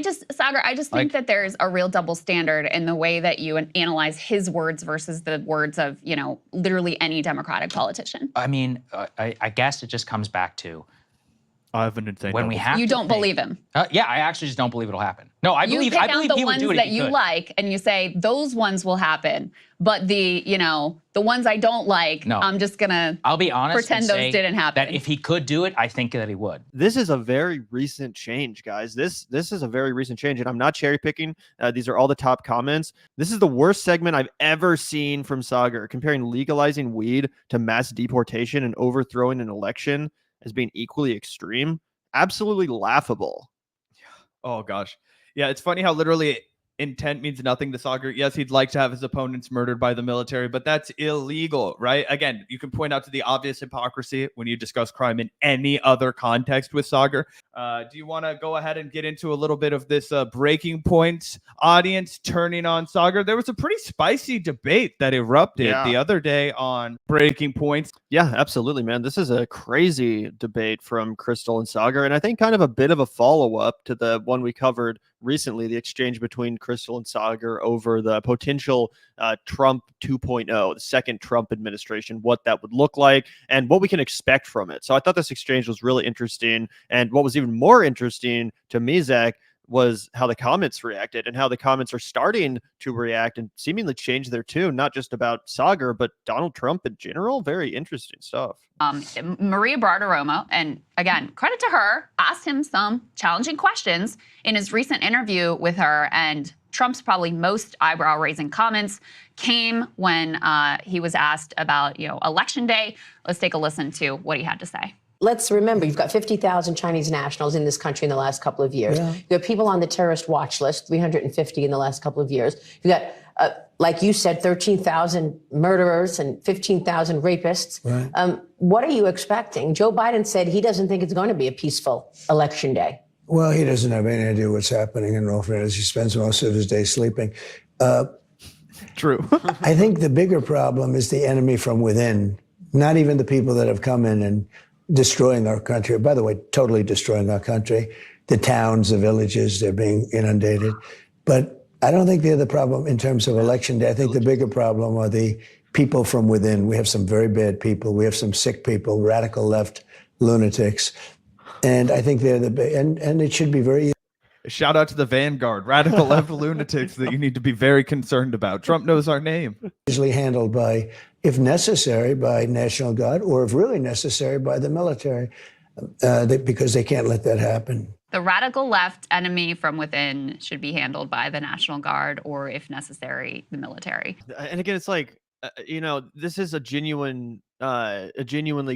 Saagar, I just think that there's a real double standard in the way that you analyze his words versus the words of, literally any Democratic politician. I mean, I guess it just comes back to I have an insane. When we have you don't believe him. Yeah, I actually just don't believe it'll happen. No, I believe he would do it. You pick out the ones that you like, and you say those ones will happen. But the ones I don't like, no. I'm just gonna. I'll be honest. Pretend those didn't happen. That if he could do it, I think that he would. This is a very recent change, guys. This is a very recent change, and I'm not cherry picking. These are all the top comments. This is the worst segment I've ever seen from Saagar, comparing legalizing weed to mass deportation and overthrowing an election as being equally extreme. Absolutely laughable. Oh gosh. Yeah, it's funny how literally intent means nothing to Saagar. Yes, he'd like to have his opponents murdered by the military, but that's illegal, right? Again, you can point out to the obvious hypocrisy when you discuss crime in any other context with Saagar. Do you want to go ahead and get into a little bit of this breaking points audience turning on Saagar? There was a pretty spicy debate that erupted the other day on breaking points. Yeah, absolutely, man. This is a crazy debate from Krystal and Saagar, and I think kind of a bit of a follow-up to the one we covered recently, the exchange between Krystal and Saagar over the potential Trump 2.0, the second Trump administration, what that would look like and what we can expect from it. So I thought this exchange was really interesting. And what was even more interesting to me, Zach, was how the comments reacted and how the comments are starting to react and seemingly change their tune, not just about Saagar, but Donald Trump in general. Very interesting stuff. Maria Bartiromo, and again, credit to her, asked him some challenging questions in his recent interview with her, and Trump's probably most eyebrow-raising comments came when he was asked about, Election Day. Let's take a listen to what he had to say. Let's remember, you've got 50,000 Chinese nationals in this country in the last couple of years. Yeah. You have people on the terrorist watch list, 350 in the last couple of years. You've got, like you said, 13,000 murderers and 15,000 rapists. Right. What are you expecting? Joe Biden said he doesn't think it's going to be a peaceful election day. Well, he doesn't have any idea what's happening in all fairness. He spends most of his day sleeping. True. I think the bigger problem is the enemy from within, not even the people that have come in and destroying our country. By the way, totally destroying our country. The towns, the villages, they're being inundated. But I don't think they're the problem in terms of election day. I think the bigger problem are the people from within. We have some very bad people. We have some sick people, radical left lunatics. And I think they're and it should be very. Shout out to the vanguard, radical left lunatics that you need to be very concerned about. Trump knows our name. Easily handled by, if necessary, by National Guard, or if really necessary, by the military, because they can't let that happen. The radical left enemy from within should be handled by the National Guard, or if necessary, the military. And again, it's like, this is a genuinely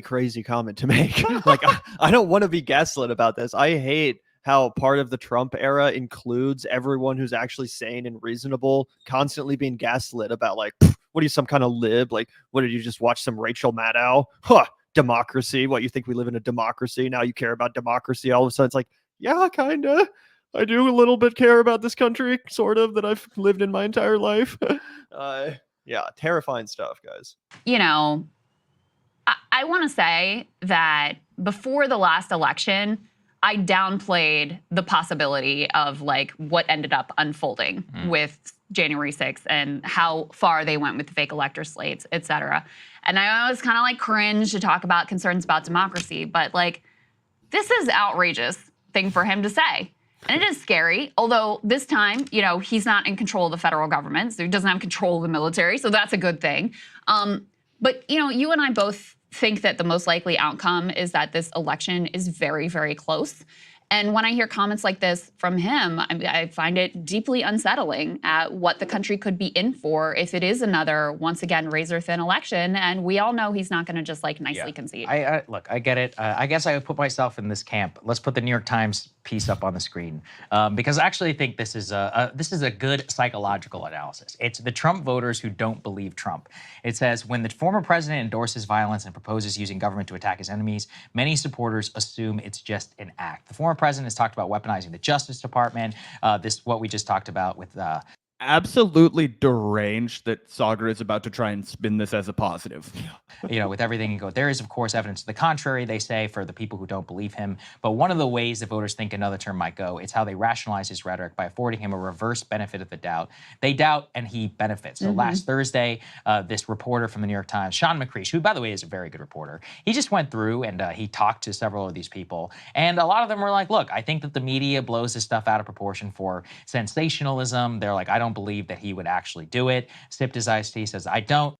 crazy comment to make. Like, I don't want to be gaslit about this. I hate how part of the Trump era includes everyone who's actually sane and reasonable constantly being gaslit about, like, what are you, some kind of lib? Like, what did you just watch some Rachel Maddow? Huh, democracy. What, you think we live in a democracy? Now you care about democracy all of a sudden? It's like, yeah, kind of. I do a little bit care about this country, sort of, that I've lived in my entire life. Yeah, terrifying stuff, guys. I want to say that before the last election, I downplayed the possibility of like what ended up unfolding with January 6th and how far they went with the fake elector slates, et cetera. And I always kind of like cringe to talk about concerns about democracy, but like, this is outrageous thing for him to say. And it is scary, although this time, he's not in control of the federal government, so he doesn't have control of the military, so that's a good thing. But, you and I both think that the most likely outcome is that this election is very, very close. And when I hear comments like this from him, I find it deeply unsettling at what the country could be in for if it is another, once again, razor-thin election. And we all know he's not going to just like nicely concede. Look, I get it. I guess I would put myself in this camp. Let's put the New York Times piece up on the screen because I actually think this is a good psychological analysis. It's the Trump voters who don't believe Trump. It says, when the former president endorses violence and proposes using government to attack his enemies, many supporters assume it's just an act. The former president has talked about weaponizing the Justice Department. What we just talked about with absolutely deranged that Saagar is about to try and spin this as a positive. With everything you go, there is, of course, evidence to the contrary, they say, for the people who don't believe him. But one of the ways that voters think another term might go, it's how they rationalize his rhetoric by affording him a reverse benefit of the doubt. They doubt and he benefits. So last Thursday, this reporter from the New York Times, Sean McCreesh, who, by the way, is a very good reporter, he just went through and he talked to several of these people. And a lot of them were like, look, I think that the media blows this stuff out of proportion for sensationalism. They're like, I don't believe that he would actually do it. Sipped his iced tea, says, I don't.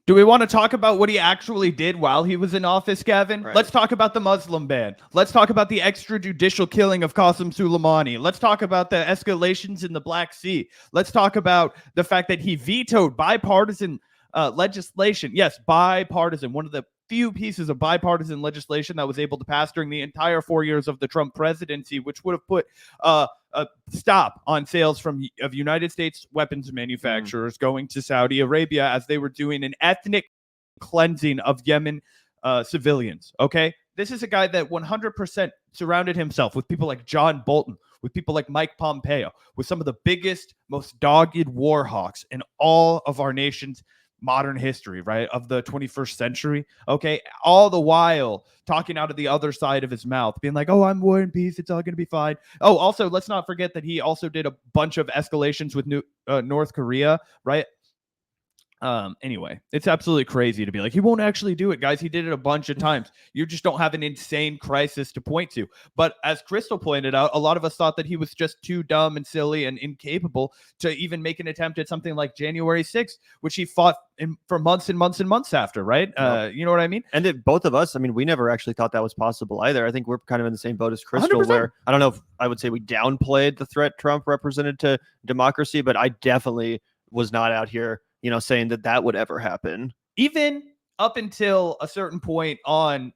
Do we want to talk about what he actually did while he was in office, Gavin? Right. Let's talk about the Muslim ban. Let's talk about the extrajudicial killing of Qasem Soleimani. Let's talk about the escalations in the Black Sea. Let's talk about the fact that he vetoed bipartisan legislation. Yes, bipartisan. One of the few pieces of bipartisan legislation that was able to pass during the entire 4 years of the Trump presidency, which would have put a stop on sales of United States weapons manufacturers going to Saudi Arabia as they were doing an ethnic cleansing of Yemen civilians. Okay, this is a guy that 100% surrounded himself with people like John Bolton, with people like Mike Pompeo, with some of the biggest, most dogged war hawks in all of our nation's modern history, right, of the 21st century. Okay, all the while talking out of the other side of his mouth, being like, oh, I'm war and peace, it's all gonna be fine. Oh, also, let's not forget that he also did a bunch of escalations with North Korea, right? Anyway, it's absolutely crazy to be like, he won't actually do it, guys. He did it a bunch of times. You just don't have an insane crisis to point to. But as Krystal pointed out, a lot of us thought that he was just too dumb and silly and incapable to even make an attempt at something like January 6th, which he fought for months and months and months after, right? You know what I mean? And both of us, I mean, we never actually thought that was possible either. I think we're kind of in the same boat as Krystal, 100%. where I don't know if I would say we downplayed the threat Trump represented to democracy, but I definitely was not out here, saying that would ever happen. Even up until a certain point on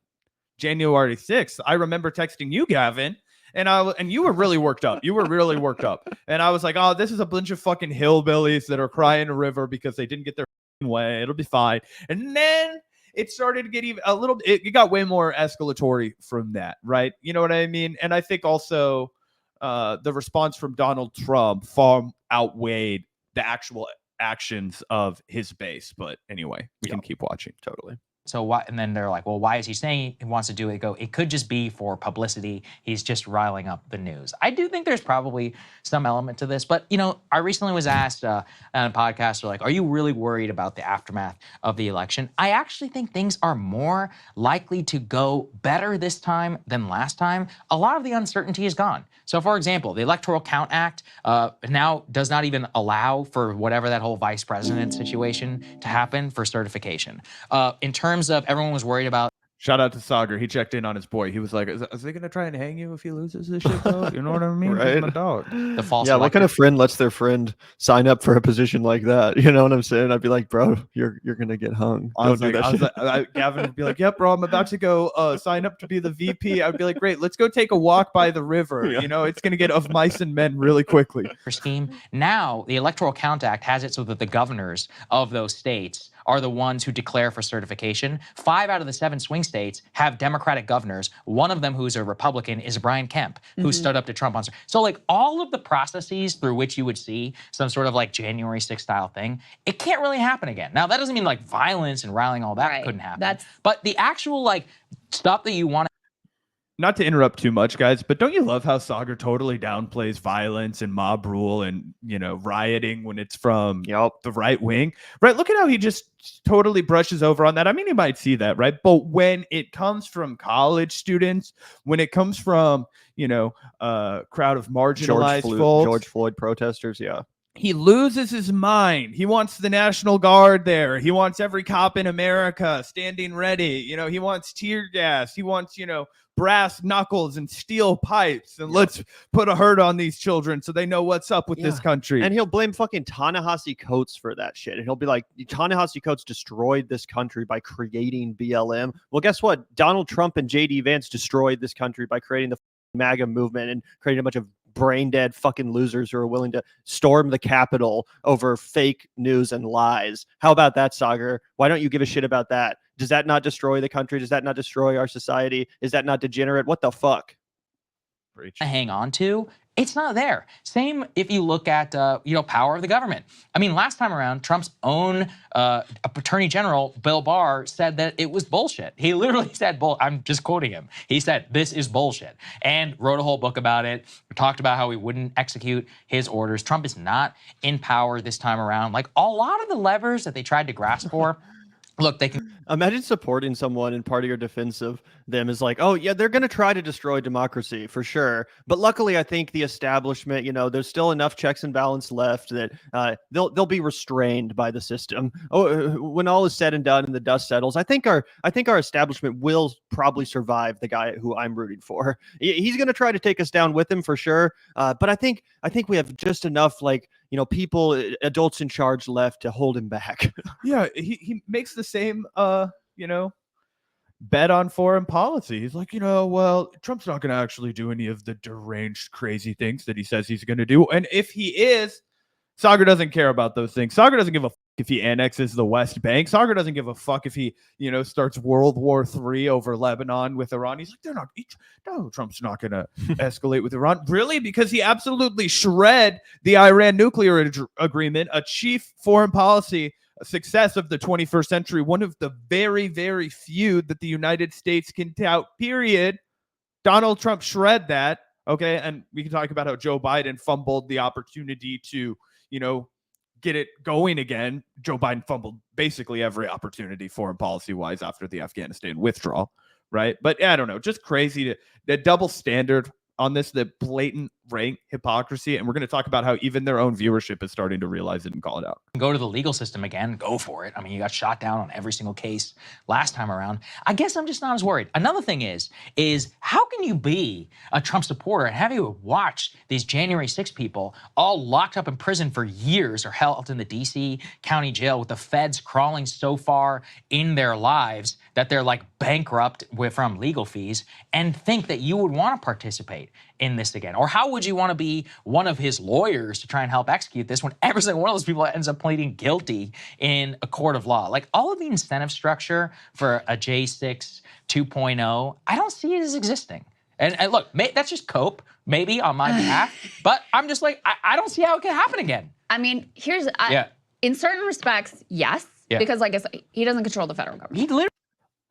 January 6th, I remember texting you, Gavin, and you were really worked up. You were really worked up. And I was like, oh, this is a bunch of fucking hillbillies that are crying a river because they didn't get their way. It'll be fine. And then it started to get even a little, it got way more escalatory from that, right? You know what I mean? And I think also the response from Donald Trump far outweighed the actual actions of his base. But anyway, we can keep watching. Totally. So why? And then they're like, well, why is he saying he wants to do it? Go, it could just be for publicity. He's just riling up the news. I do think there's probably some element to this, but I recently was asked on a podcast, like, are you really worried about the aftermath of the election? I actually think things are more likely to go better this time than last time. A lot of the uncertainty is gone. So, for example, the Electoral Count Act now does not even allow for whatever that whole vice president situation to happen for certification. In terms of everyone was worried about. Shout out to Saagar. He checked in on his boy. He was like, is he going to try and hang you if he loses this shit, though? You know what I mean? Right. He's my dog. The false Yeah, what kind of friend lets their friend sign up for a position like that? You know what I'm saying? I'd be like, bro, you're gonna get hung. Don't do that shit. Gavin would be like, yep, bro, I'm about to go sign up to be the VP. I'd be like, great, let's go take a walk by the river. Yeah. It's going to get of mice and men really quickly. scheme. Now, the Electoral Count Act has it so that the governors of those states are the ones who declare for certification. 5 out of the 7 swing states have Democratic governors. One of them, who's a Republican, is Brian Kemp, who stood up to Trump on. So, like, all of the processes through which you would see some sort of like January 6th style thing, it can't really happen again. Now, that doesn't mean like violence and rallying, all that couldn't happen. But the actual like stuff that you want to. Not to interrupt too much, guys, but don't you love how Saagar totally downplays violence and mob rule and, rioting when it's from the right wing, right? Look at how he just totally brushes over on that. I mean, you might see that, right? But when it comes from college students, when it comes from, a crowd of marginalized folks, George Floyd protesters, yeah. He loses his mind. He wants the National Guard there. He wants every cop in America standing ready. He wants tear gas. He wants, brass knuckles and steel pipes. And let's put a hurt on these children so they know what's up with this country. And he'll blame fucking Ta-Nehisi Coates for that shit. And he'll be like, Ta-Nehisi Coates destroyed this country by creating BLM. Well, guess what? Donald Trump and J.D. Vance destroyed this country by creating the MAGA movement and creating a bunch of brain dead fucking losers who are willing to storm the Capitol over fake news and lies. How about that, Saagar? Why don't you give a shit about that? Does that not destroy the country? Does that not destroy our society? Is that not degenerate? What the fuck? hang on to, it's not there. Same if you look at power of the government. I mean, last time around, Trump's own Attorney General Bill Barr said that it was bullshit. He literally said, I'm just quoting him. He said, "This is bullshit," and wrote a whole book about it. Talked about how he wouldn't execute his orders. Trump is not in power this time around. Like a lot of the levers that they tried to grasp for. Look, they can imagine supporting someone and part of your defense of them is like, oh yeah, they're going to try to destroy democracy for sure. But luckily, I think the establishment, there's still enough checks and balance left that they'll be restrained by the system. Oh, when all is said and done and the dust settles, I think our establishment will probably survive the guy who I'm rooting for. He's going to try to take us down with him for sure. But I think we have just enough people, adults in charge left to hold him back. Yeah, he makes the same bet on foreign policy. He's like, well, Trump's not going to actually do any of the deranged, crazy things that he says he's going to do. And if he is, Saagar doesn't care about those things. Saagar doesn't give a fuck if he annexes the West Bank. Saagar doesn't give a fuck if he, starts World War III over Lebanon with Iran. He's like, Trump's not going to escalate with Iran. Really? Because he absolutely shred the Iran nuclear agreement, a chief foreign policy success of the 21st century, one of the very, very few that the United States can tout, period. Donald Trump shred that, okay? And we can talk about how Joe Biden fumbled the opportunity to, get it going again. Joe Biden fumbled basically every opportunity foreign policy-wise after the Afghanistan withdrawal, right? But I don't know, just crazy the double standard on this, the blatant rank hypocrisy. And we're going to talk about how even their own viewership is starting to realize it and call it out. Go to the legal system again, go for it. I mean, you got shot down on every single case last time around. I guess I'm just not as worried. Another thing is how can you be a Trump supporter and have you watch these January 6 people all locked up in prison for years or held in the DC County Jail with the feds crawling so far in their lives that they're like bankrupt from legal fees and think that you would want to participate in this again? Or how would you want to be one of his lawyers to try and help execute this when every single one of those people ends up pleading guilty in a court of law? Like all of the incentive structure for a J6 2.0, I don't see it as existing. And look, that's just cope, maybe on my behalf, but I'm just like, I don't see how it can happen again. I mean, in certain respects, yes, because like I said, he doesn't control the federal government. He literally.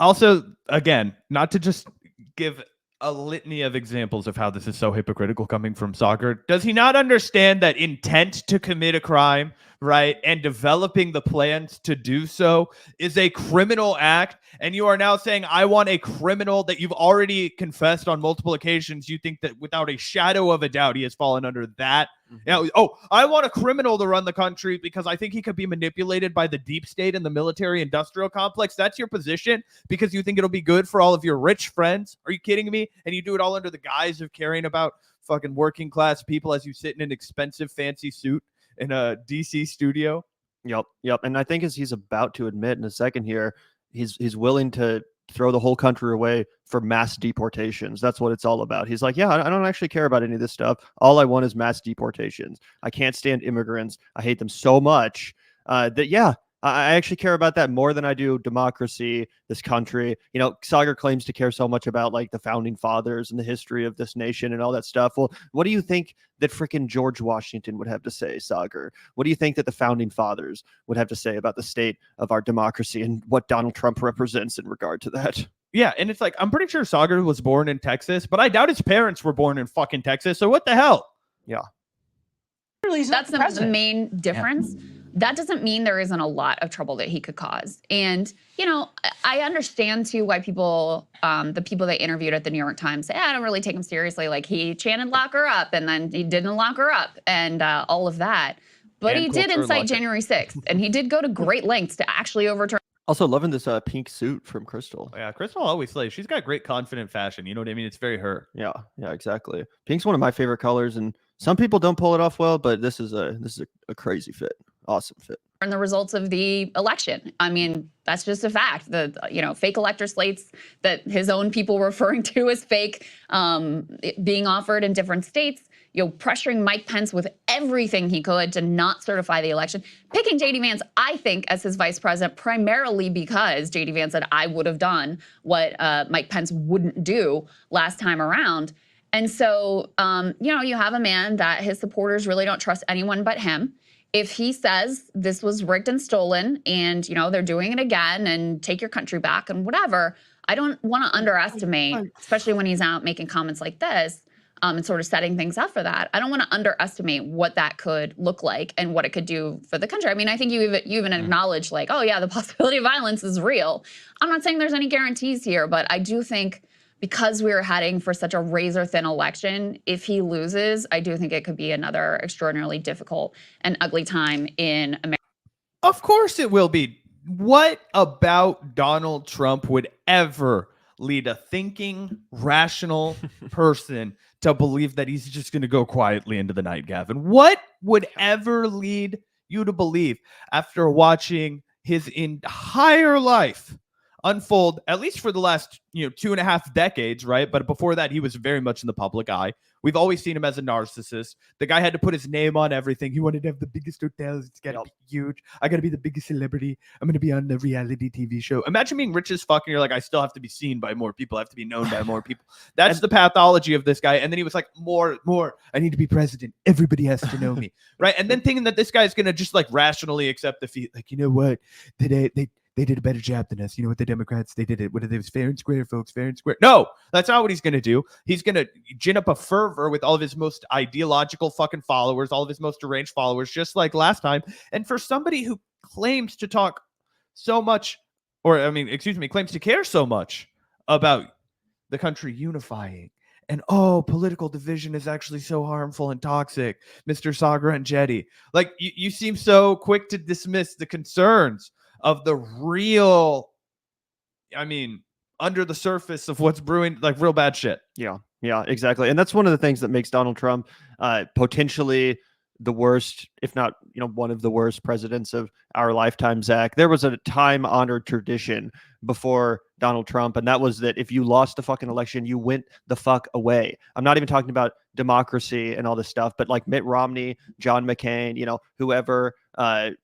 Also, again, not to just give a litany of examples of how this is so hypocritical coming from Saagar. Does he not understand that intent to commit a crime, right, and developing the plans to do so is a criminal act? And you are now saying, I want a criminal that you've already confessed on multiple occasions. You think that without a shadow of a doubt, he has fallen under that. I want a criminal to run the country because I think he could be manipulated by the deep state and the military industrial complex. That's your position because you think it'll be good for all of your rich friends. Are you kidding me? And you do it all under the guise of caring about fucking working class people as you sit in an expensive fancy suit in a DC studio. Yep. And I think as he's about to admit in a second here, he's willing to throw the whole country away for mass deportations. That's what it's all about. He's like, yeah, I don't actually care about any of this stuff. All I want is mass deportations. I can't stand immigrants. I hate them so much I actually care about that more than I do democracy, this country. Saagar claims to care so much about like the founding fathers and the history of this nation and all that stuff. Well, what do you think that freaking George Washington would have to say, Saagar? What do you think that the founding fathers would have to say about the state of our democracy and what Donald Trump represents in regard to that? Yeah, and it's like, I'm pretty sure Saagar was born in Texas, but I doubt his parents were born in fucking Texas. So what the hell? Yeah. That's the main difference. Yeah. That doesn't mean there isn't a lot of trouble that he could cause. And, I understand too why people, the people they interviewed at the New York Times say, I don't really take him seriously. Like he chanted lock her up and then he didn't lock her up and all of that. But he did incite January 6th and he did go to great lengths to actually overturn. Also loving this pink suit from Krystal. Yeah, Krystal always slays. She's got great confident fashion. You know what I mean? It's very her. Yeah, exactly. Pink's one of my favorite colors and some people don't pull it off well, but this is a crazy fit. Awesome fit. And the results of the election. I mean, that's just a fact. The fake elector slates that his own people were referring to as fake, being offered in different states, pressuring Mike Pence with everything he could to not certify the election. Picking J.D. Vance, I think, as his vice president, primarily because J.D. Vance said I would have done what Mike Pence wouldn't do last time around. And so, you have a man that his supporters really don't trust anyone but him. If he says this was rigged and stolen and, they're doing it again and take your country back and whatever, I don't want to underestimate, especially when he's out making comments like this and sort of setting things up for that. I don't want to underestimate what that could look like and what it could do for the country. I mean, I think you even acknowledged like, oh yeah, the possibility of violence is real. I'm not saying there's any guarantees here, but I do think because we're heading for such a razor-thin election, if he loses, I do think it could be another extraordinarily difficult and ugly time in America. Of course it will be. What about Donald Trump would ever lead a thinking, rational person to believe that he's just going to go quietly into the night, Gavin? What would ever lead you to believe after watching his entire life unfold, at least for the last 2.5 decades, right? But before that, he was very much in the public eye. We've always seen him as a narcissist. The guy had to put his name on everything. He wanted to have the biggest hotels. It's got to be huge. I got to be the biggest celebrity. I'm going to be on the reality TV show. Imagine being rich as fuck and you're like, I still have to be seen by more people. I have to be known by more people. That's the pathology of this guy. And then he was like, more. I need to be president. Everybody has to know me. Right? And then thinking that this guy is going to just like rationally accept defeat. Like, you know what? They did a better job than us. You know what, the Democrats, they did it. What it was fair and square, folks, fair and square. No, that's not what he's going to do. He's going to gin up a fervor with all of his most ideological fucking followers, all of his most deranged followers, just like last time. And for somebody who claims to talk so much, claims to care so much about the country unifying, and political division is actually so harmful and toxic, Mr. Saagar Enjeti. Like, you seem so quick to dismiss the concerns of the real, under the surface of what's brewing, like real bad shit. Yeah, exactly. And that's one of the things that makes Donald Trump potentially the worst, if not, one of the worst presidents of our lifetime, Zach. There was a time-honored tradition before Donald Trump, and that was that if you lost the fucking election, you went the fuck away. I'm not even talking about democracy and all this stuff, but like Mitt Romney, John McCain, whoever,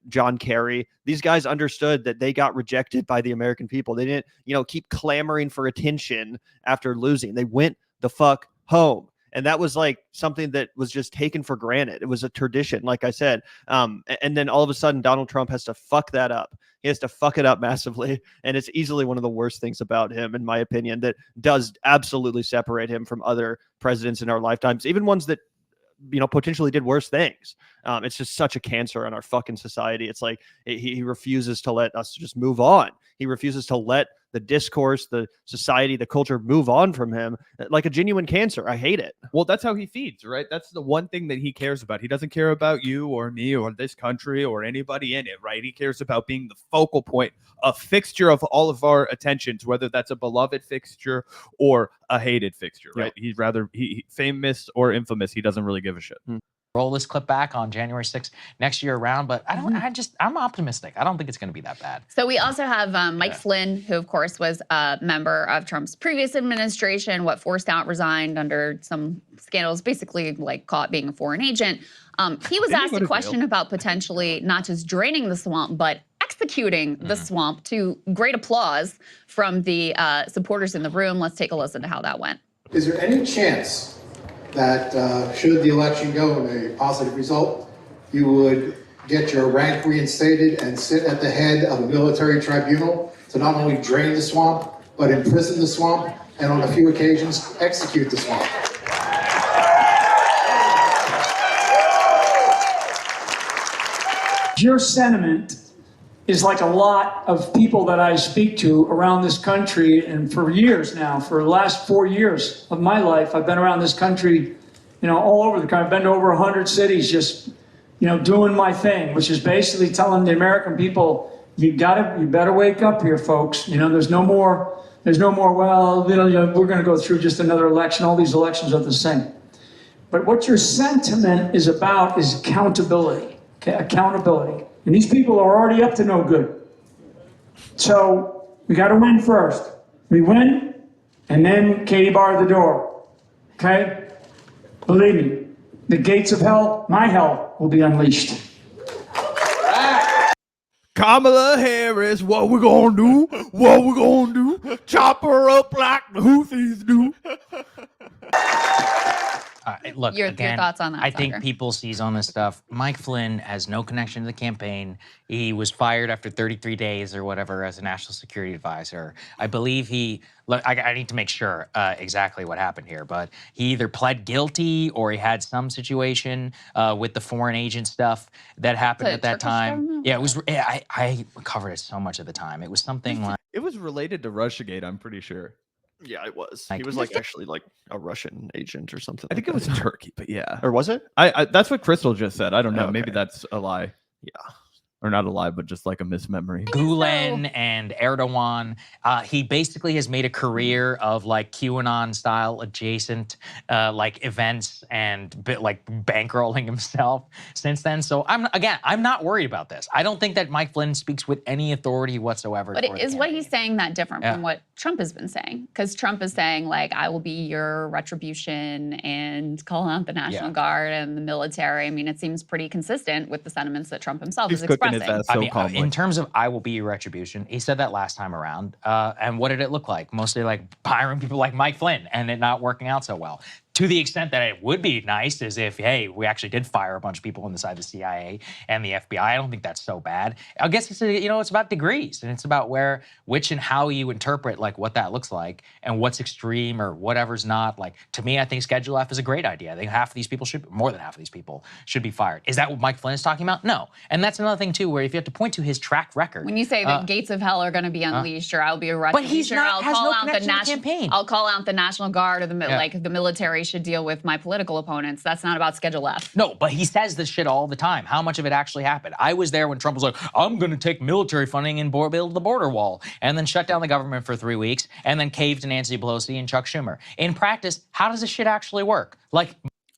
John Kerry, these guys understood that they got rejected by the American people. They didn't, keep clamoring for attention after losing. They went the fuck home. And that was like something that was just taken for granted. It was a tradition, like I said. And then all of a sudden, Donald Trump has to fuck that up. He has to fuck it up massively. And it's easily one of the worst things about him, in my opinion, that does absolutely separate him from other presidents in our lifetimes, even ones that, potentially did worse things. It's just such a cancer on our fucking society. It's like he refuses to let us just move on. He refuses to let the discourse, the society, the culture move on from him like a genuine cancer. I hate it. Well, that's how he feeds, right? That's the one thing that he cares about. He doesn't care about you or me or this country or anybody in it, right? He cares about being the focal point, a fixture of all of our attentions, whether that's a beloved fixture or a hated fixture, right? Yeah. He's rather famous or infamous. He doesn't really give a shit. Roll this clip back on January 6th next year around, but I'm optimistic. I don't think it's going to be that bad. So we also have Mike Flynn, who of course was a member of Trump's previous administration, forced out, resigned under some scandals, basically like caught being a foreign agent. He was asked a question about potentially not just draining the swamp, but executing the swamp, to great applause from the supporters in the room. Let's take a listen to how that went. Is there any chance that should the election go in a positive result, you would get your rank reinstated and sit at the head of a military tribunal to not only drain the swamp, but imprison the swamp, and on a few occasions, execute the swamp? Your sentiment is like a lot of people that I speak to around this country, and for years now, for the last 4 years of my life, I've been around this country, all over the country. I've been to over 100 cities, just, doing my thing, which is basically telling the American people, you better wake up here, folks. There's no more, well, we're going to go through just another election. All these elections are the same. But what your sentiment is about is accountability, okay? Accountability. And these people are already up to no good. So we got to win first. We win, and then Katie barred the door. Okay? Believe me, the gates of hell, my hell, will be unleashed. Kamala Harris, what we gonna do? What we gonna do? Chop her up like the Houthis do. Look, Your again, thoughts on that, I think Saagar? people seize on this stuff. Mike Flynn has no connection to the campaign. He was fired after 33 days or whatever as a national security advisor. I believe I need to make sure exactly what happened here, but he either pled guilty or he had some situation with the foreign agent stuff that happened at that Turkish time. government? Yeah, it was. I covered it so much at the time. It was something like. It was related to Russiagate, I'm pretty sure. Yeah, it was. Like- He was like actually like a Russian agent or something. I think it was Turkey, but yeah. Or was it? I that's what Krystal just said. I don't know. Okay. Maybe that's a lie. Yeah. Or not a lie, but just like a mismemory. Gulen and Erdogan. He basically has made a career of like QAnon style adjacent like events and like bankrolling himself since then. So I'm not worried about this. I don't think that Mike Flynn speaks with any authority whatsoever. But for the is what campaign. he's saying that different Yeah. from what Trump has been saying? Because Trump is saying, like, I will be your retribution and calling out the National Guard and the military. I mean, it seems pretty consistent with the sentiments that Trump himself He's is cooking his expressing. ass so calmly. in terms of I will be your retribution, he said that last time around. And what did it look like? Mostly like hiring people like Mike Flynn and it not working out so well. To the extent that it would be nice is if, hey, we actually did fire a bunch of people inside the CIA and the FBI. I don't think that's so bad. I guess it's about degrees and it's about which and how you interpret like what that looks like and what's extreme or whatever's not. Like to me, I think Schedule F is a great idea. I think more than half of these people should be fired. Is that what Mike Flynn is talking about? No. And that's another thing too, where if you have to point to his track record. When you say the gates of hell are going to be unleashed, or I'll be a retribution, But he's not, has no connection to the campaign. I'll call out the National Guard or the military should deal with my political opponents. That's not about Schedule F. No, but he says this shit all the time. How much of it actually happened? I was there when Trump was like, I'm going to take military funding and build the border wall, and then shut down the government for 3 weeks, and then cave to Nancy Pelosi and Chuck Schumer. In practice, how does this shit actually work? Like,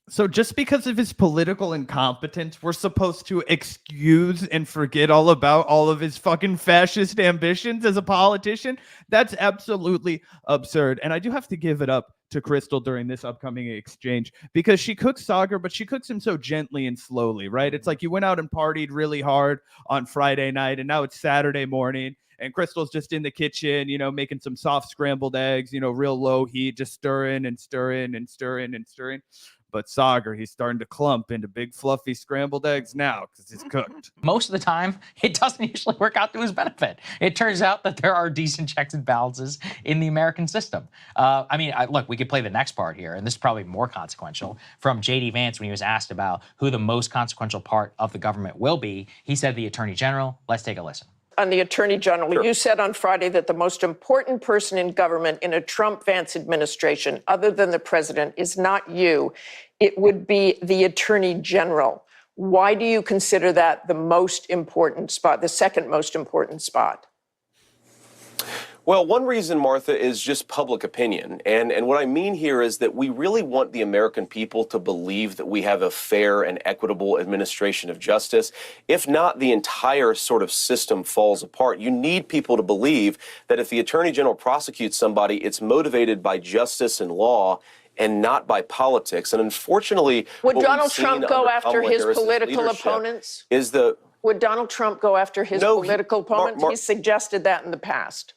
So just because of his political incompetence, we're supposed to excuse and forget all about all of his fucking fascist ambitions as a politician? That's absolutely absurd. And I do have to give it up to Krystal during this upcoming exchange because she cooks Saagar, but she cooks him so gently and slowly, right? It's like you went out and partied really hard on Friday night and now it's Saturday morning and Krystal's just in the kitchen, making some soft scrambled eggs, real low heat, just stirring and stirring and stirring and stirring. But Saagar, he's starting to clump into big fluffy scrambled eggs now because it's cooked. most of the time, it doesn't usually work out to his benefit. It turns out that there are decent checks and balances in the American system. Look, we could play the next part here, and this is probably more consequential. From J.D. Vance, when he was asked about who the most consequential part of the government will be, he said the Attorney General. Let's take a listen. On the Attorney General, you said on Friday that the most important person in government in a Trump-Vance administration, other than the president, is not you. It would be the Attorney General. Why do you consider that the most important spot, the second most important spot? Well, one reason, Martha, is just public opinion. And what I mean here is that we really want the American people to believe that we have a fair and equitable administration of justice. If not, the entire sort of system falls apart. You need people to believe that if the Attorney General prosecutes somebody, it's motivated by justice and law and not by politics. And unfortunately, would Donald Trump go after his political opponents? Would Donald Trump go after his political opponents? He suggested that in the past.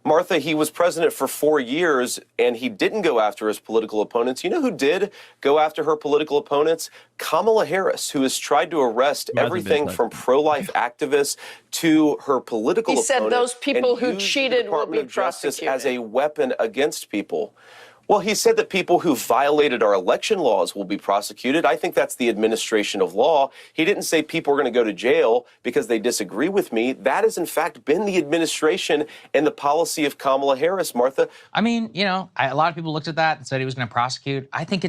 Martha, he was president for 4 years, and he didn't go after his political opponents. You know who did go after her political opponents? Kamala Harris, who has tried to arrest everything from pro-life activists to her political opponents. He said those people who cheated will be prosecuted as a weapon against people. Well, he said that people who violated our election laws will be prosecuted. I think that's the administration of law. He didn't say people are going to go to jail because they disagree with me. That has, in fact, been the administration and the policy of Kamala Harris, Martha. I mean, a lot of people looked at that and said he was going to prosecute. I think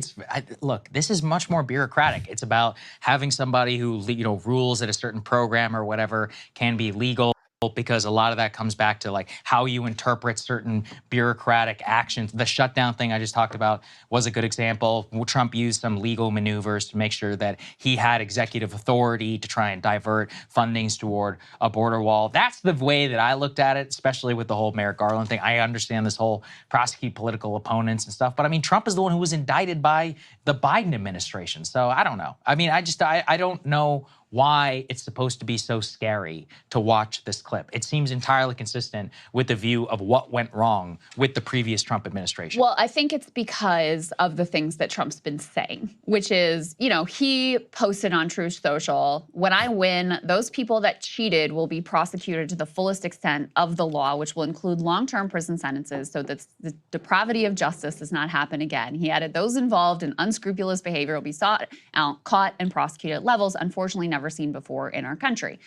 look, this is much more bureaucratic. It's about having somebody who, rules that a certain program or whatever can be legal. Because a lot of that comes back to like how you interpret certain bureaucratic actions. The shutdown thing I just talked about was a good example. Trump used some legal maneuvers to make sure that he had executive authority to try and divert fundings toward a border wall. That's the way that I looked at it, especially with the whole Merrick Garland thing. I understand this whole prosecute political opponents and stuff, but I mean, Trump is the one who was indicted by the Biden administration. So I don't know. I mean, I don't know why it's supposed to be so scary to watch this clip. It seems entirely consistent with the view of what went wrong with the previous Trump administration. Well, I think it's because of the things that Trump's been saying, which is, he posted on Truth Social, when I win, those people that cheated will be prosecuted to the fullest extent of the law, which will include long-term prison sentences so that the depravity of justice does not happen again. He added, those involved in unscrupulous behavior will be sought out, caught, and prosecuted at levels unfortunately never seen before in our country.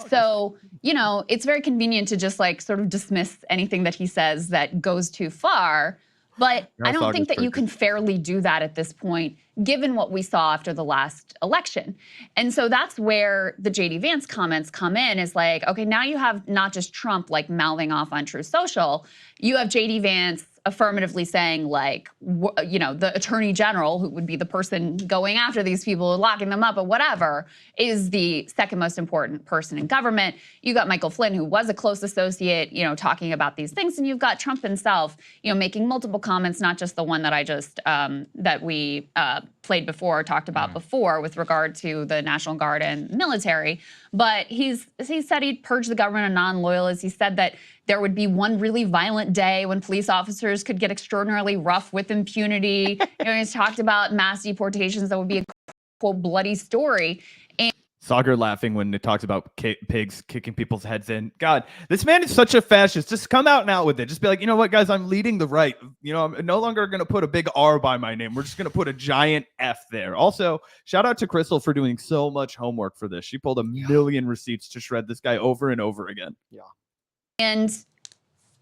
So, it's very convenient to just sort of dismiss anything that he says that goes too far. But I don't think that you can fairly do that at this point, given what we saw after the last election. And so that's where the J.D. Vance comments come in, is okay, now you have not just Trump mouthing off on Truth Social, you have J.D. Vance affirmatively saying the attorney general, who would be the person going after these people, locking them up or whatever, is the second most important person in government. You got Michael Flynn, who was a close associate, talking about these things. And you've got Trump himself, making multiple comments, not just the one that I just, that we played before, talked about before with regard to the National Guard and military. But he said he'd purge the government of non-loyalists. He said that there would be one really violent day when police officers could get extraordinarily rough with impunity. He's talked about mass deportations that would be a quote bloody story. And Saagar laughing when it talks about pigs kicking people's heads in. God, this man is such a fascist. Just come out now with it. Just be like, you know what, guys, I'm leading the right. I'm no longer going to put a big R by my name. We're just going to put a giant F there. Also, shout out to Krystal for doing so much homework for this. She pulled a million receipts to shred this guy over and over again. Yeah. And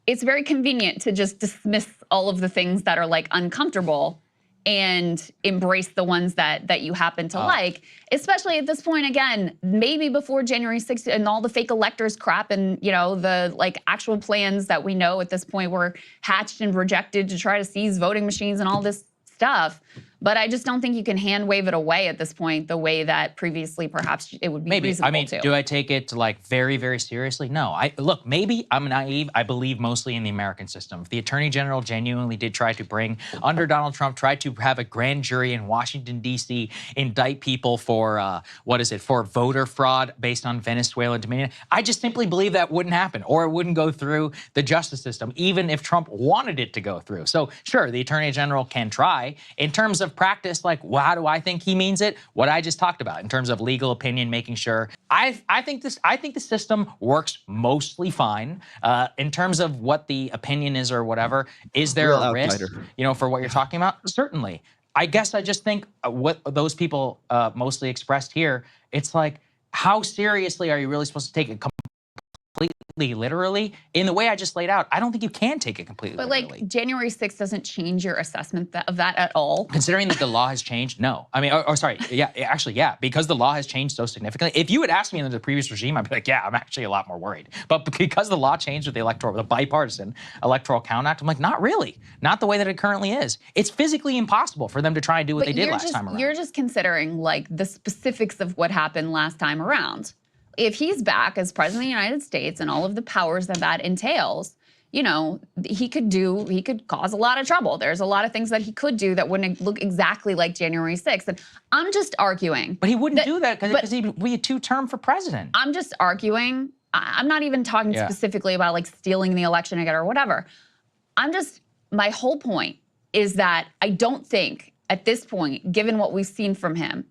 it's very convenient to just dismiss all of the things that are uncomfortable and embrace the ones that you happen to like, especially at this point, again, maybe before January 6th and all the fake electors crap and, the actual plans that we know at this point were hatched and rejected to try to seize voting machines and all this stuff. But I just don't think you can hand wave it away at this point the way that previously perhaps it would be reasonable to. Do I take it very, very seriously? No. Look, maybe I'm naive. I believe mostly in the American system. If the Attorney General genuinely did try to bring, under Donald Trump, tried to have a grand jury in Washington, D.C., indict people for, for voter fraud based on Venezuelan dominion, I just simply believe that wouldn't happen, or it wouldn't go through the justice system, even if Trump wanted it to go through. So sure, the Attorney General can try. In terms of practice, how do I think he means it? What I just talked about in terms of legal opinion, making sure. I think the system works mostly fine. In terms of what the opinion is or whatever, is there a risk, for what you're talking about? Certainly. I guess I just think what those people mostly expressed here, it's how seriously are you really supposed to take it completely literally? In the way I just laid out, I don't think you can take it completely literally. But January 6th doesn't change your assessment of that at all. Considering that the law has changed, no. I mean, sorry, yeah, actually, yeah, because the law has changed so significantly. If you had asked me under the previous regime, I'd be like, yeah, I'm actually a lot more worried. But because the law changed with the bipartisan Electoral Count Act, I'm like, not really. Not the way that it currently is. It's physically impossible for them to try and do what they did last time around. You're just considering the specifics of what happened last time around. If he's back as president of the United States and all of the powers that entails, he could cause a lot of trouble. There's a lot of things that he could do that wouldn't look exactly like January 6th. And I'm just arguing. But he wouldn't do that because he'd be a two-term for president. I'm just arguing. I'm not even talking specifically about stealing the election again or whatever. My whole point is that I don't think at this point, given what we've seen from him,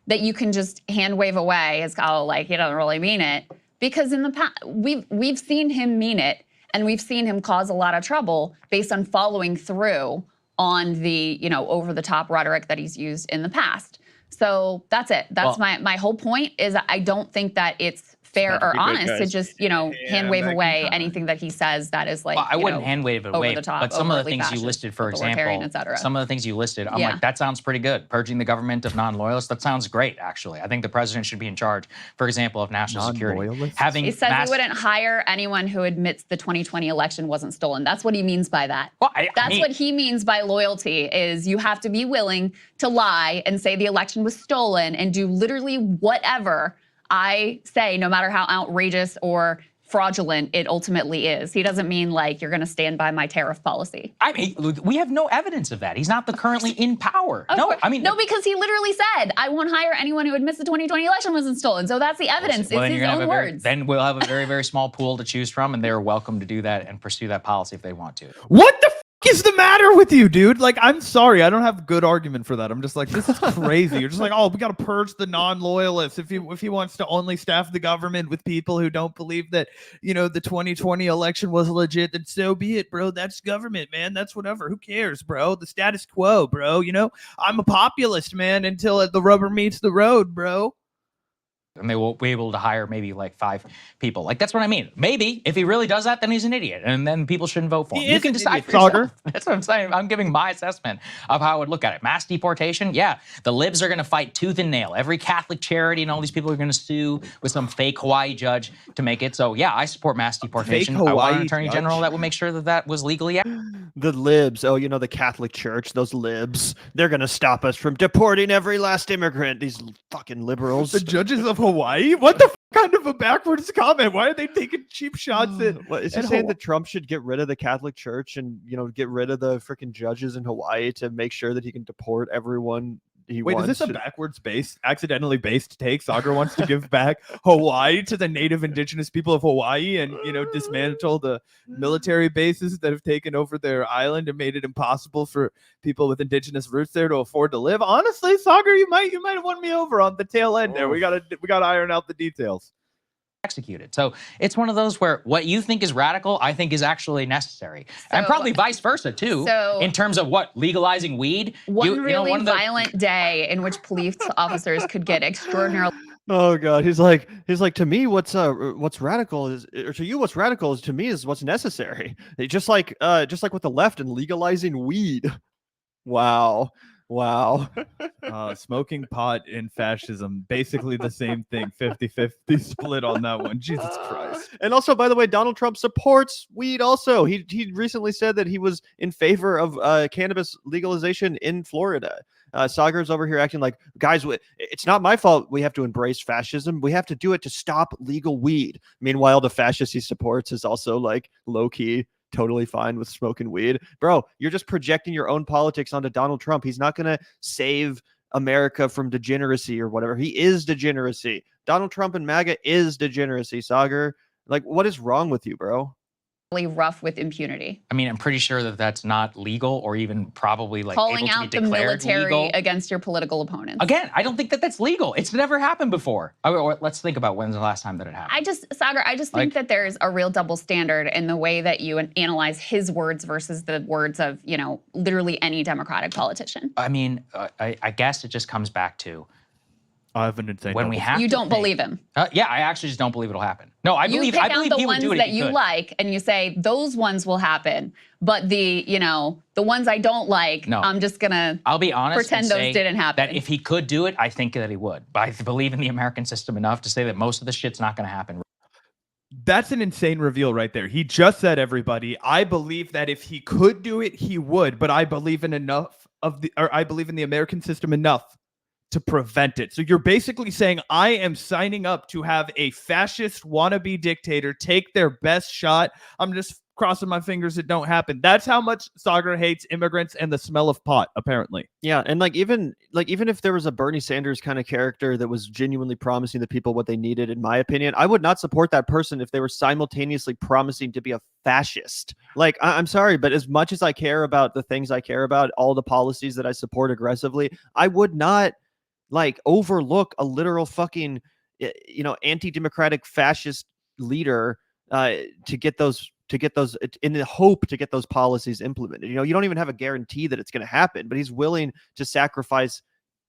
that you can just hand wave away as he doesn't really mean it, because in the past we've seen him mean it, and we've seen him cause a lot of trouble based on following through on the over the top rhetoric that he's used in the past. So that's it. That's my whole point is I don't think that it's fair or honest to just hand wave away anything that he says that is I wouldn't hand wave it away, but some of the things you listed, for example, some of the things you listed, I'm like, that sounds pretty good. Purging the government of non-loyalists, that sounds great, actually. I think the president should be in charge, for example, of national security. He said he wouldn't hire anyone who admits the 2020 election wasn't stolen. That's what he means by that. Well, That's what he means by loyalty, is you have to be willing to lie and say the election was stolen and do literally whatever I say, no matter how outrageous or fraudulent it ultimately is. He doesn't mean like you're going to stand by my tariff policy. I mean, we have no evidence of that. He's not currently in power. No, I mean, no, because he literally said, "I won't hire anyone who admits the 2020 election wasn't stolen." So that's the evidence. well, it's his own words. Then we'll have a very, very small pool to choose from, and they're welcome to do that and pursue that policy if they want to. What the is the matter with you, dude? Like, I'm sorry, I don't have a good argument for that. I'm just like, this is crazy. You're just like, oh, we got to purge the non-loyalists. If he wants to only staff the government with people who don't believe that, you know, the 2020 election was legit, then so be it, bro. That's government, man. That's whatever. Who cares, bro? The status quo, bro. You know, I'm a populist, man, until the rubber meets the road, bro. And they will be able to hire maybe like 5 people. Like, that's what I mean. Maybe if he really does that, then he's an idiot, and then people shouldn't vote for him. You can decide for yourself. That's what I'm saying. I'm giving my assessment of how I would look at it. Mass deportation, yeah, the libs are going to fight tooth and nail. Every Catholic charity and all these people are going to sue with some fake Hawaii judge to make it. So yeah, I support mass deportation. I want an attorney general that would make sure that that was legally. The libs, oh, you know, the Catholic Church, those libs, they're going to stop us from deporting every last immigrant. These fucking liberals. The judges of Hawaii? What the kind of a backwards comment? Why are they taking cheap shots at What, is he saying that Trump should get rid of the Catholic Church and, you know, get rid of the freaking judges in Hawaii to make sure that he can deport everyone he wants? Wait, is this a backwards accidentally based take? Saagar wants to give back Hawaii to the native indigenous people of Hawaii and, you know, dismantle the military bases that have taken over their island and made it impossible for people with indigenous roots there to afford to live. Honestly, Saagar, you might have won me over on the tail end there. We gotta iron out the details. Executed. So it's one of those where what you think is radical, I think is actually necessary. And probably vice versa too, so in terms of what, legalizing weed? One violent day in which police officers could get extraordinary. Oh God, he's like to me, what's radical is, or to you, what's radical is to me is what's necessary. Just like with the left and legalizing weed. Wow. Smoking pot and fascism, basically the same thing. 50-50 split on that one. Jesus Christ. And also, by the way, Donald Trump supports weed also. He recently said that he was in favor of cannabis legalization in Florida. Saagar's over here acting like, guys, it's not my fault we have to embrace fascism. We have to do it to stop legal weed. Meanwhile, the fascist he supports is also like low-key totally fine with smoking weed. Bro, you're just projecting your own politics onto Donald Trump. He's not going to save America from degeneracy or whatever. He is degeneracy. Donald Trump and MAGA is degeneracy, Saagar. Like, what is wrong with you, bro? Rough with impunity. I mean, I'm pretty sure that that's not legal or even probably like calling out the military legal against your political opponents. Again, I don't think that that's legal. It's never happened before. Let's think about when's the last time that it happened. Saagar, I just think that there's a real double standard in the way that you analyze his words versus the words of, you know, literally any Democratic politician. I mean, I guess it just comes back to I have an insane. When we have you don't believe him. Yeah, I actually just don't believe it'll happen. No, I believe. I believe he would do it. You pick out the ones that you like, and you say those ones will happen. But the ones I don't like, no. I'm just gonna. I'll be honest. Pretend those didn't happen. That if he could do it, I think that he would. But I believe in the American system enough to say that most of the shit's not going to happen. That's an insane reveal right there. He just said, everybody, I believe that if he could do it, he would. But I believe in I believe in the American system enough to prevent it. So you're basically saying I am signing up to have a fascist wannabe dictator take their best shot. I'm just crossing my fingers it don't happen. That's how much Saagar hates immigrants and the smell of pot, apparently. Yeah, and even if there was a Bernie Sanders kind of character that was genuinely promising the people what they needed, in my opinion, I would not support that person if they were simultaneously promising to be a fascist. Like, I'm sorry, but as much as I care about the things I care about, all the policies that I support aggressively, I would not overlook a literal fucking, anti-democratic fascist leader to get those in the hope to get those policies implemented. You don't even have a guarantee that it's going to happen, but he's willing to sacrifice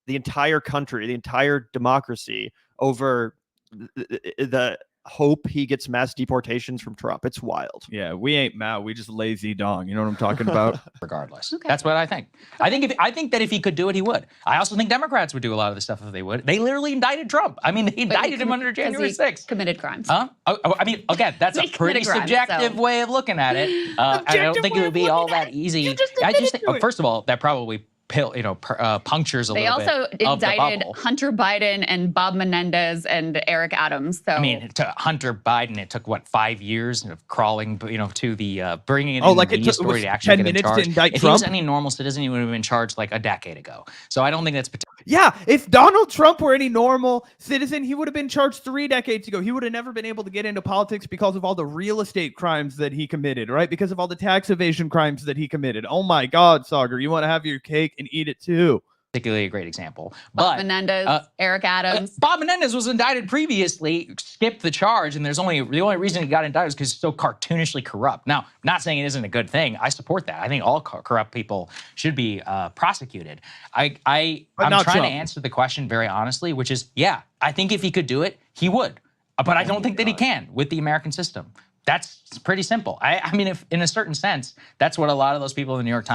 the entire country, the entire democracy over the hope he gets mass deportations from Trump. It's wild. Yeah, we ain't mad. We just lazy dong. You know what I'm talking about? Regardless. Okay. That's what I think. I think that if he could do it, he would. I also think Democrats would do a lot of the stuff if they would. They literally indicted Trump. I mean, they indicted him under January 6th. Committed crimes. Huh? I mean, again, that's a pretty subjective way of looking at it. I don't think it would be all that easy. I just think, first of all, that probably punctures a They little bit also of the indicted bubble. Hunter Biden and Bob Menendez and Eric Adams. So I mean, to Hunter Biden, it took what 5 years of crawling, to the bringing it Oh, in like the it media took- it story was to actually 10 get him minutes to charged. indict If he was Trump? any normal citizen, he would have been charged like a decade ago. So I don't think that's Yeah, if Donald Trump were any normal citizen, he would have been charged 3 decades ago. He would have never been able to get into politics because of all the real estate crimes that he committed, right? Because of all the tax evasion crimes that he committed. Oh my God, Saagar, you want to have your cake and eat it too. particularly a great example. Bob But Menendez, Eric Adams. Bob Menendez was indicted previously, skipped the charge, and the only reason he got indicted is because he's so cartoonishly corrupt. Now, I'm not saying it isn't a good thing. I support that. I think all corrupt people should be prosecuted. I'm trying to answer the question very honestly, which is, yeah, I think if he could do it, he would. But I don't think that he can with the American system. That's pretty simple. I mean, if in a certain sense, that's what a lot of those people in the New York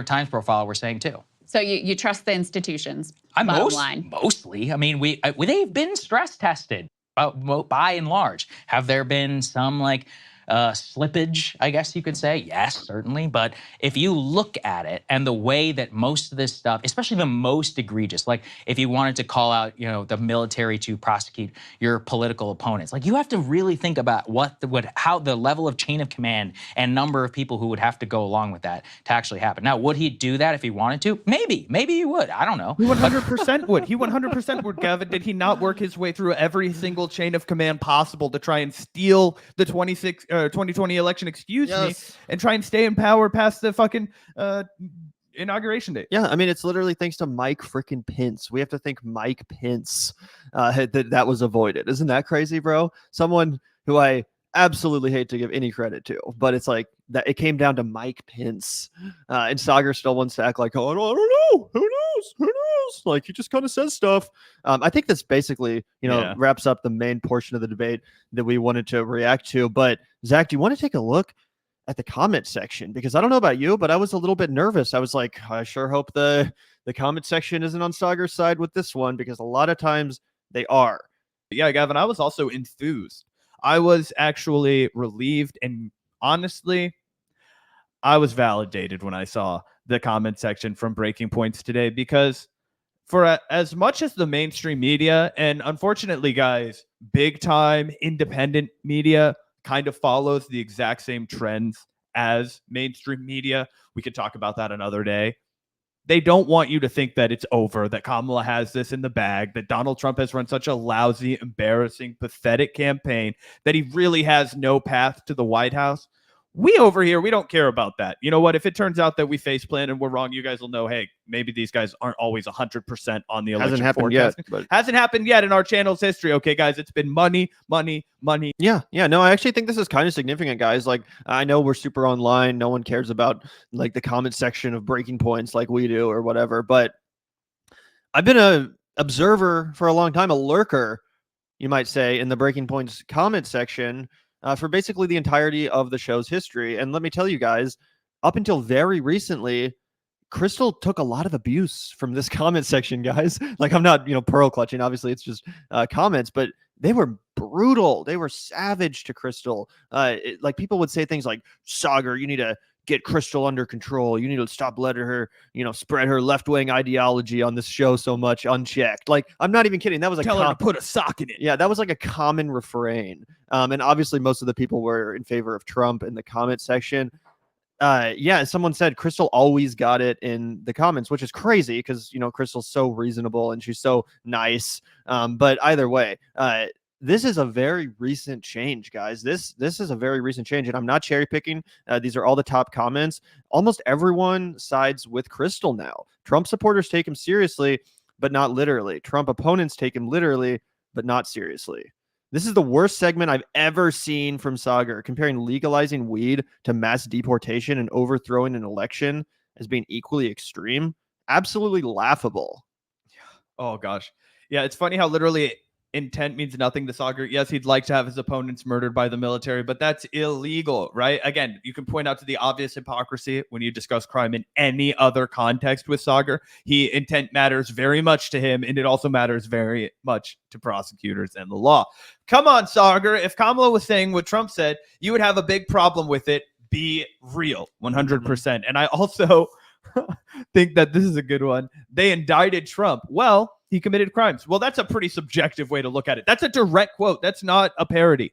Times profile were saying too. So you trust the institutions, bottom line. Mostly. I mean, they've been stress tested by and large. Have there been some slippage, I guess you could say? Yes, certainly. But if you look at it and the way that most of this stuff, especially the most egregious, like if you wanted to call out, the military to prosecute your political opponents, like you have to really think about how the level of chain of command and number of people who would have to go along with that to actually happen. Now, would he do that if he wanted to? Maybe he would. I don't know. He 100% would. He 100% would, Gavin. Did he not work his way through every single chain of command possible to try and steal the 2020 election, and try and stay in power past the fucking inauguration date? Yeah, I mean, it's literally thanks to Mike freaking Pence. We have to thank Mike Pence that was avoided. Isn't that crazy, bro? Someone who I absolutely hate to give any credit to, but it's like that it came down to Mike Pence. And Saagar still wants to act like, oh, I don't know. Who knows? Like, he just kind of says stuff. I think that's basically, wraps up the main portion of the debate that we wanted to react to. But Zach, do you want to take a look at the comment section? Because I don't know about you, but I was a little bit nervous. I was like, I sure hope the comment section isn't on Saagar's side with this one, because a lot of times they are. Yeah, Gavin, I was also enthused. I was actually relieved, and honestly, I was validated when I saw the comment section from Breaking Points today, because for as much as the mainstream media, and unfortunately, guys, big time independent media kind of follows the exact same trends as mainstream media. We could talk about that another day. They don't want you to think that it's over, that Kamala has this in the bag, that Donald Trump has run such a lousy, embarrassing, pathetic campaign, that he really has no path to the White House. We over here, we don't care about that. You know what? If it turns out that we faceplant and we're wrong, you guys will know, hey, maybe these guys aren't always 100% on the election. Hasn't happened yet. But hasn't happened yet in our channel's history. Okay, guys, it's been money. Yeah. No, I actually think this is kind of significant, guys. Like, I know we're super online. No one cares about like the comment section of Breaking Points like we do or whatever. But I've been a observer for a long time, a lurker, you might say, in the Breaking Points comment section for basically the entirety of the show's history. And let me tell you guys, up until very recently, Krystal took a lot of abuse from this comment section, guys. Like, I'm not, pearl clutching. Obviously, it's just comments, but they were brutal. They were savage to Krystal. Like, people would say things like, Saagar, you need to get Krystal under control. You need to stop letting her, spread her left-wing ideology on this show so much unchecked. Like, I'm not even kidding. That was Tell her to put a sock in it. Yeah, that was like a common refrain. And obviously, most of the people were in favor of Trump in the comment section. Someone said Krystal always got it in the comments, which is crazy because, Krystal's so reasonable and she's so nice. But either way, this is a very recent change, guys. This is a very recent change, and I'm not cherry picking. These are all the top comments. Almost everyone sides with Krystal now. Trump supporters take him seriously, but not literally. Trump opponents take him literally, but not seriously. This is the worst segment I've ever seen from Saagar, comparing legalizing weed to mass deportation and overthrowing an election as being equally extreme. Absolutely laughable. Oh, gosh. Yeah, it's funny how literally intent means nothing to Saagar. Yes, he'd like to have his opponents murdered by the military, but that's illegal, right? Again, you can point out to the obvious hypocrisy when you discuss crime in any other context with Saagar. Intent matters very much to him, and it also matters very much to prosecutors and the law. Come on, Saagar. If Kamala was saying what Trump said, you would have a big problem with it. Be real, 100%. And I also think that this is a good one. They indicted Trump. Well, he committed crimes. Well, that's a pretty subjective way to look at it. That's a direct quote. That's not a parody.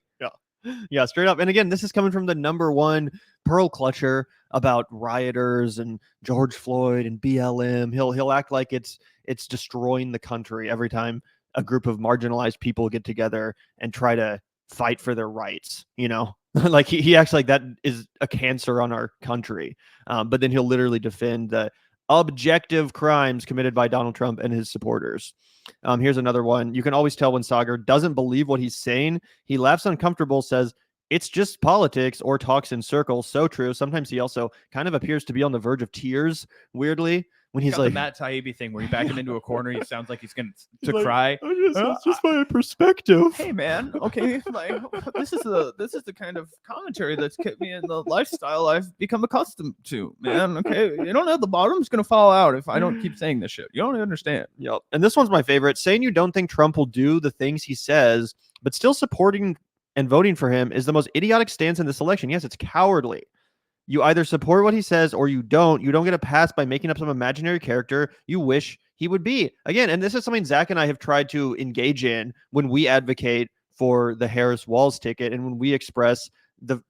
Yeah, straight up. And again, this is coming from the #1 pearl clutcher about rioters and George Floyd and BLM. He'll act like it's destroying the country every time a group of marginalized people get together and try to fight for their rights, you know? Like he acts like that is a cancer on our country. But then he'll literally defend the objective crimes committed by Donald Trump and his supporters. Here's another one. You can always tell when Saagar doesn't believe what he's saying. He laughs uncomfortable, says, "It's just politics," or talks in circles. So true. Sometimes he also kind of appears to be on the verge of tears, weirdly, when he's got like the Matt Taibbi thing where you back him into a corner. He sounds like he's going to cry. It's just my perspective. Hey man, okay, like this is the kind of commentary that's kept me in the lifestyle I've become accustomed to, man. Okay, you don't know the bottom's gonna fall out if I don't keep saying this shit. You don't understand. Yep. And this one's my favorite. Saying you don't think Trump will do the things he says, but still supporting and voting for him is the most idiotic stance in this election. Yes, it's cowardly. You either support what he says or you don't. You don't get a pass by making up some imaginary character you wish he would be. Again, and this is something Zach and I have tried to engage in when we advocate for the Harris-Walz ticket and when we express the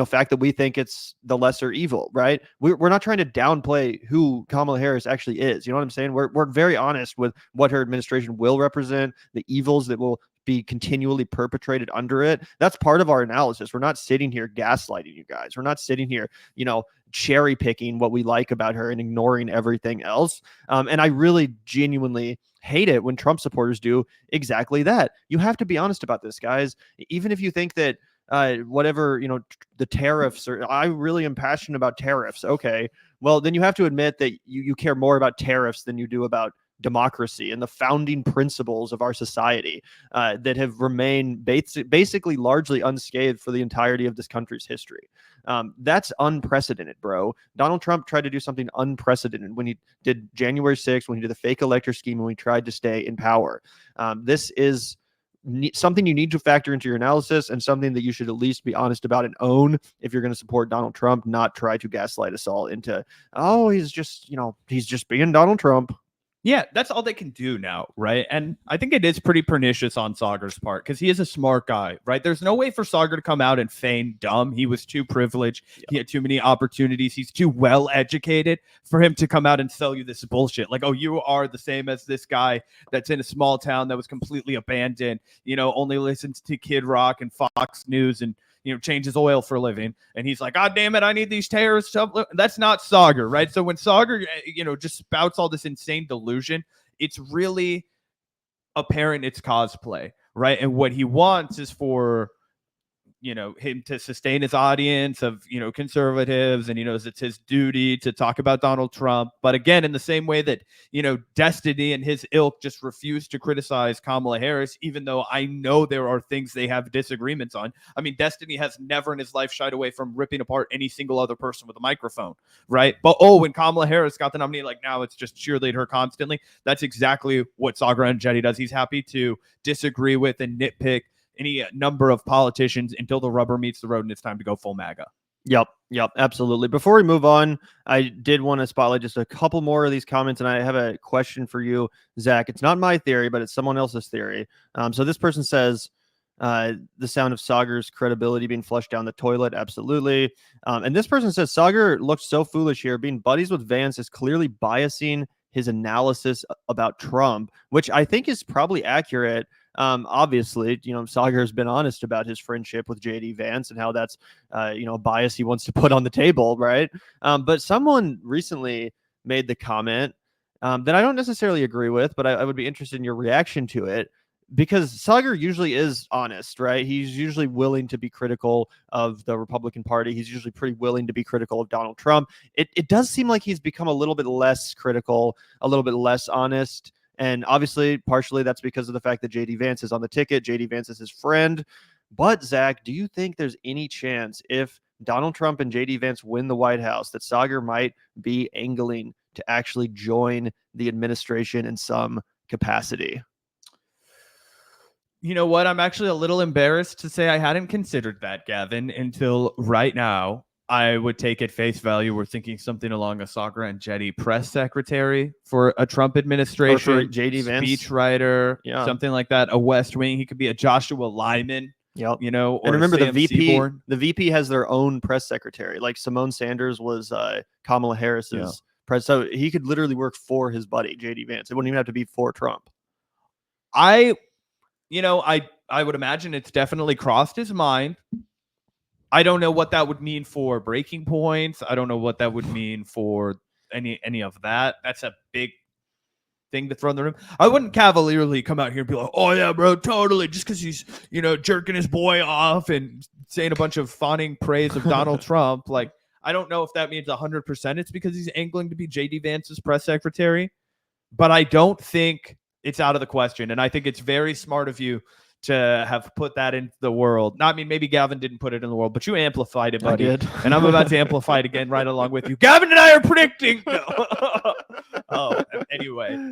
fact that we think it's the lesser evil, right? We're not trying to downplay who Kamala Harris actually is. You know what I'm saying? We're very honest with what her administration will represent, the evils that will be continually perpetrated under it. That's part of our analysis. We're not sitting here gaslighting you guys. We're not sitting here, cherry picking what we like about her and ignoring everything else. And I really genuinely hate it when Trump supporters do exactly that. You have to be honest about this, guys. Even if you think that the tariffs I really am passionate about tariffs. Okay, well, then you have to admit that you care more about tariffs than you do about democracy and the founding principles of our society that have remained basically largely unscathed for the entirety of this country's history. That's unprecedented, bro. Donald Trump tried to do something unprecedented when he did January 6th, when he did the fake elector scheme, when he tried to stay in power. This is something you need to factor into your analysis and something that you should at least be honest about and own if you're going to support Donald Trump, not try to gaslight us all into, he's just being Donald Trump. Yeah, that's all they can do now, right? And I think it is pretty pernicious on Saagar's part because he is a smart guy, right? There's no way for Saagar to come out and feign dumb. He was too privileged. Yeah. He had too many opportunities. He's too well educated for him to come out and sell you this bullshit. Like, oh, you are the same as this guy that's in a small town that was completely abandoned, only listens to Kid Rock and Fox News and changes oil for a living. And he's like, God damn it, I need these terrorists. That's not Saagar, right? So when Saagar, just spouts all this insane delusion, it's really apparent it's cosplay, right? And what he wants is for, him to sustain his audience of, conservatives and, it's his duty to talk about Donald Trump. But again, in the same way that, Destiny and his ilk just refuse to criticize Kamala Harris, even though I know there are things they have disagreements on. I mean, Destiny has never in his life shied away from ripping apart any single other person with a microphone, right? But, when Kamala Harris got the nominee, like now it's just cheerlead her constantly. That's exactly what Saagar Enjeti does. He's happy to disagree with and nitpick any number of politicians until the rubber meets the road and it's time to go full MAGA. Yep, absolutely. Before we move on, I did want to spotlight just a couple more of these comments, and I have a question for you, Zach. It's not my theory, but it's someone else's theory. So this person says, the sound of Saagar's credibility being flushed down the toilet. Absolutely. And this person says, Saagar looks so foolish here. Being buddies with Vance is clearly biasing his analysis about Trump, which I think is probably accurate. Obviously, Saagar has been honest about his friendship with JD Vance and how that's, a bias he wants to put on the table, right? But someone recently made the comment that I don't necessarily agree with, but I would be interested in your reaction to it, because Saagar usually is honest, right? He's usually willing to be critical of the Republican Party. He's usually pretty willing to be critical of Donald Trump. It does seem like he's become a little bit less critical, a little bit less honest. And obviously, partially that's because of the fact that JD Vance is on the ticket. JD Vance is his friend. But Zach, do you think there's any chance if Donald Trump and JD Vance win the White House that Saagar might be angling to actually join the administration in some capacity? You know what? I'm actually a little embarrassed to say I hadn't considered that, Gavin, until right now. I would take at face value we're thinking something along a Saagar Enjeti press secretary for a Trump administration, or for JD Vance, speechwriter, something like that. A West Wing. He could be a Joshua Lyman. Yep. You know, or and remember Sam the VP. Seaborn. The VP has their own press secretary. Like Simone Sanders was Kamala Harris's press. So he could literally work for his buddy JD Vance. It wouldn't even have to be for Trump. I would imagine it's definitely crossed his mind. I don't know what that would mean for breaking points. I don't know what that would mean for any of that. That's a big thing to throw in the room. I wouldn't cavalierly come out here and be like, oh yeah, bro, totally. Just because he's, jerking his boy off and saying a bunch of fawning praise of Donald Trump. Like, I don't know if that means 100% it's because he's angling to be JD Vance's press secretary, but I don't think it's out of the question. And I think it's very smart of you to have put that into the world. Not, I mean, maybe Gavin didn't put it in the world, but you amplified it, buddy. I did. And I'm about to amplify it again right along with you. Gavin and I are predicting. No. Oh, anyway.